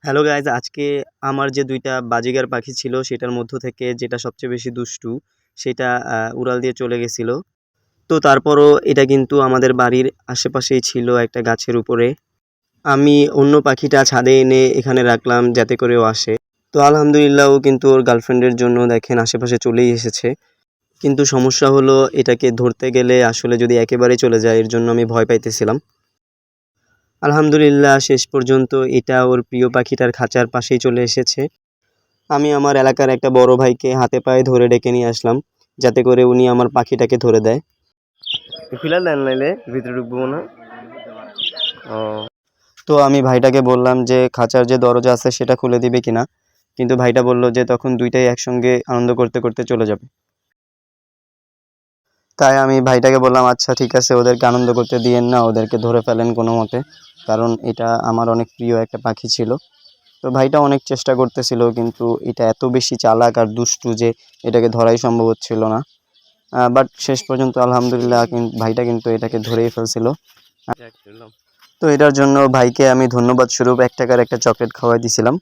Hello guys, আজকে আমার যে ২ টা বাজিগার পাখি ছিল সেটার মধ্য থেকে যেটা সবচেয়ে বেশি দুষ্টু সেটা উড়াল দিয়ে চলে গেছিল। তো তারপরও এটা কিন্তু আমাদের বাড়ির আশেপাশেই ছিল একটা গাছের উপরে। আমি অন্য পাখিটা ছাদে এনে এখানে রাখলাম যাতে করে ও আসে। তো আলহামদুলিল্লাহ ও কিন্তু ওর গার্লফ্রেন্ডের জন্য দেখেন আশেপাশে চলেই এসেছে। কিন্তু সমস্যা হলো এটাকে ধরতে গেলে আসলে যদি একেবারেই চলে যায় এর জন্য আমি ভয় পাইতেছিলাম। আলহামদুলিল্লাহ শেষ পর্যন্ত এটা ওর প্রিয় পাখিটার খাঁচার পাশেই চলে এসেছে। আমি আমার এলাকার একটা বড় ভাইকে হাতে পায়ে ধরে ডেকে নিয়ে আসলাম যাতে করে উনি আমার পাখিটাকে ধরে দেয়। খুলে দেন নাইলে ভিতরে ঢুকবো না। ও তো আমি ভাইটাকে বললাম যে খাঁচার যে দরজা আছে সেটা খুলে দিবে কিনা, কিন্তু ভাইটা বলল যে তখন দুইটাই একসঙ্গে আনন্দ করতে করতে চলে যাবে। তাই আমি ভাইটাকে বললাম আচ্ছা ঠিক আছে, ওদেরকে আনন্দ করতে দিয়েন না, ওদেরকে ধরে ফেলেন কোনো মতে, কারণ এটা আমার অনেক প্রিয় একটা পাখি ছিল। তো ভাইটা অনেক চেষ্টা করতেছিল কিন্তু এটা এত বেশি চালাক আর দুষ্টু যে এটাকে ধরাই সম্ভব হচ্ছিল না। বাট শেষ পর্যন্ত আলহামদুলিল্লাহ ভাইটা কিন্তু এটাকে ধরেই ফেলছিল। যাক, তো এটার জন্য ভাইকে আমি ধন্যবাদ স্বরূপ ৳১ একটা চকলেট খাওয়াই দিছিলাম।